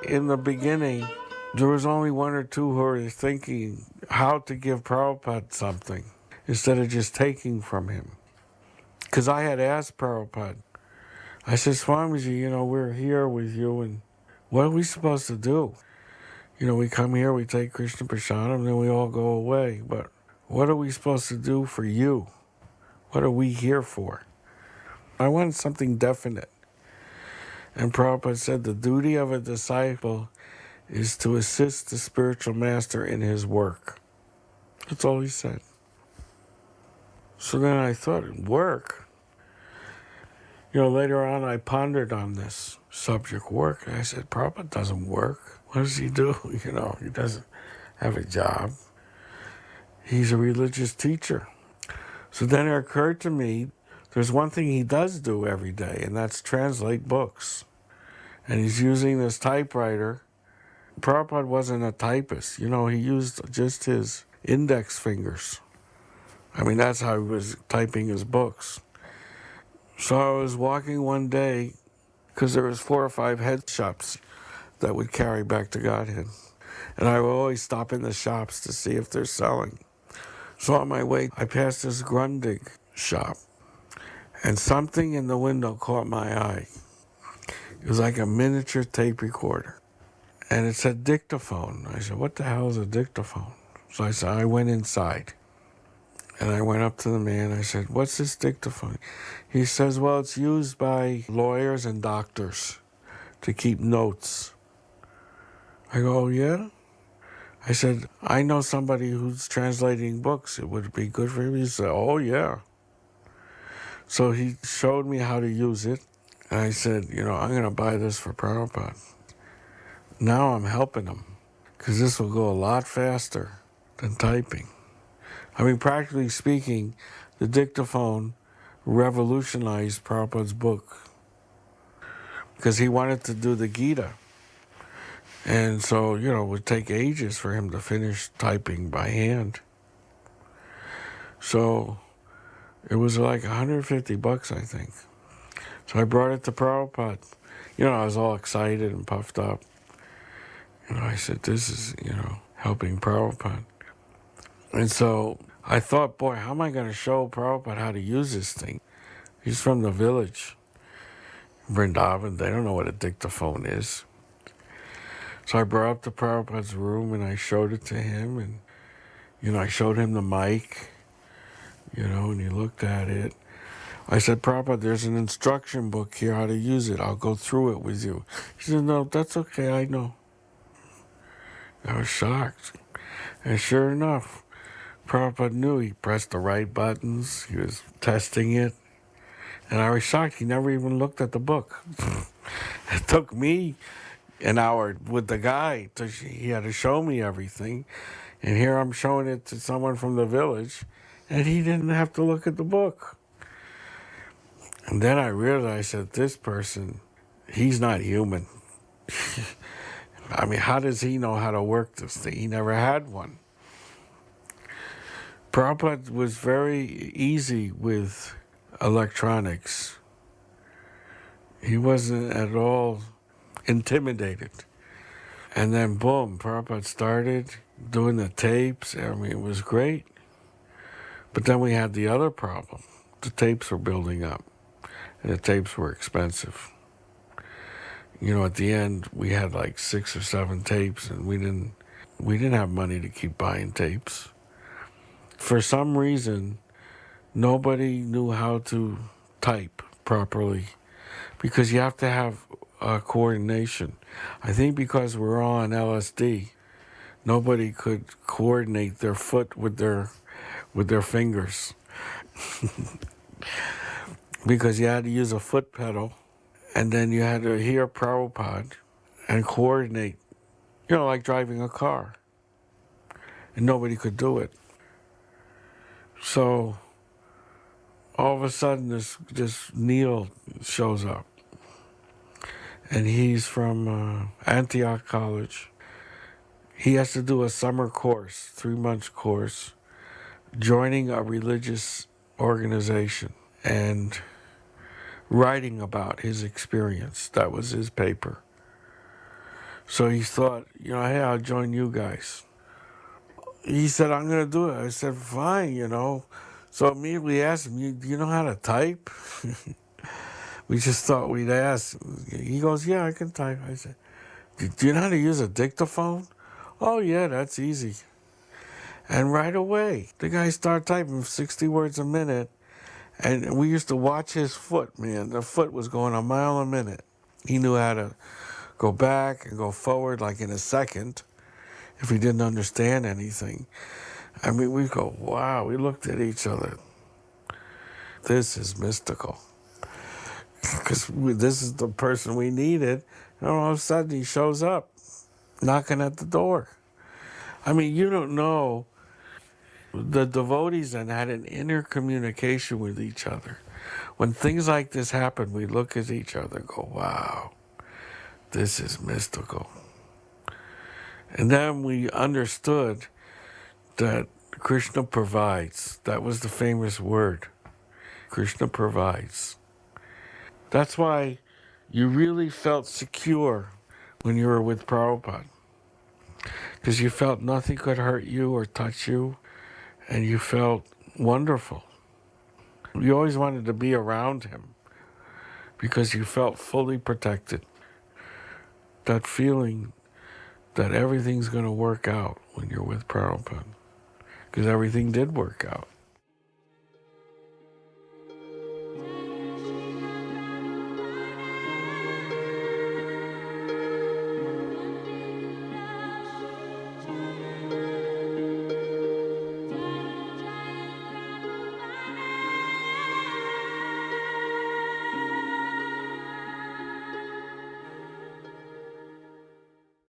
in the beginning, there was only one or two who were thinking how to give Prabhupada something instead of just taking from him. Because I had asked Prabhupada, I said, Swamiji, we're here with you, and what are we supposed to do? We come here, we take Krishna Prasadam, then we all go away. But what are we supposed to do for you? What are we here for? I want something definite. And Prabhupada said the duty of a disciple is to assist the spiritual master in his work. That's all he said. So then I thought, work? Later on I pondered on this subject, work. And I said, Prabhupada doesn't work. What does he do? He doesn't have a job. He's a religious teacher. So then it occurred to me, there's one thing he does do every day, and that's translate books. And he's using this typewriter. Prabhupada wasn't a typist. He used just his index fingers. That's how he was typing his books. So I was walking one day, because there was 4 or 5 head shops that would carry back to Godhead. And I would always stop in the shops to see if they're selling. So on my way, I passed this Grundig shop. And something in the window caught my eye. It was like a miniature tape recorder. And it said dictaphone. I said, what the hell is a dictaphone? So I went inside. And I went up to the man. I said, what's this dictaphone? He says, well, it's used by lawyers and doctors to keep notes. I go, oh, yeah? I said, I know somebody who's translating books. It would be good for him. He said, oh, yeah. So he showed me how to use it. And I said, I'm going to buy this for Prabhupada. Now I'm helping him, because this will go a lot faster than typing. Practically speaking, the dictaphone revolutionized Prabhupada's book, because he wanted to do the Gita. And so, it would take ages for him to finish typing by hand. So it was like $150, I think. So I brought it to Prabhupada. I was all excited and puffed up. I said, this is, helping Prabhupada. And so I thought, boy, how am I going to show Prabhupada how to use this thing? He's from the village, Vrindavan. They don't know what a dictaphone is. So I brought up to Prabhupada's room and I showed it to him. And, I showed him the mic, and he looked at it. I said, Prabhupada, there's an instruction book here how to use it. I'll go through it with you. He said, no, that's okay, I know. I was shocked. And sure enough, Prabhupada knew. He pressed the right buttons. He was testing it. And I was shocked. He never even looked at the book. It took me an hour with the guy. He had to show me everything. And here I'm showing it to someone from the village. And he didn't have to look at the book. And then I realized that this person, he's not human. How does he know how to work this thing? He never had one. Prabhupada was very easy with electronics. He wasn't at all intimidated. And then boom, Prabhupada started doing the tapes. It was great. But then we had the other problem. The tapes were building up. And the tapes were expensive. At the end, we had like 6 or 7 tapes, and we didn't have money to keep buying tapes. For some reason, nobody knew how to type properly, because you have to have coordination. I think because we're all on LSD, nobody could coordinate their foot with their fingers. Because you had to use a foot pedal, and then you had to hear Prabhupada and coordinate, like driving a car. And nobody could do it. So all of a sudden this Neil shows up. And he's from Antioch College. He has to do a summer course, 3-month course, joining a religious organization and writing about his experience. That was his paper. So he thought, hey, I'll join you guys. He said, I'm going to do it. I said, fine. So immediately asked him, do you know how to type? We just thought we'd ask. He goes, yeah, I can type. I said, do you know how to use a dictaphone? Oh, yeah, that's easy. And right away, the guy started typing 60 words a minute. And we used to watch his foot, man. The foot was going a mile a minute. He knew how to go back and go forward like in a second if he didn't understand anything. I mean, we go, wow. We looked at each other. This is mystical. Because this is the person we needed. And all of a sudden he shows up knocking at the door. I mean, you don't know. The devotees then had an inner communication with each other. When things like this happen, we look at each other and go, wow, this is mystical. And then we understood that Krishna provides. That was the famous word. Krishna provides. That's why you really felt secure when you were with Prabhupada. Because you felt nothing could hurt you or touch you, and you felt wonderful. You always wanted to be around him because you felt fully protected. That feeling that everything's going to work out when you're with Prabhupada. Because everything did work out.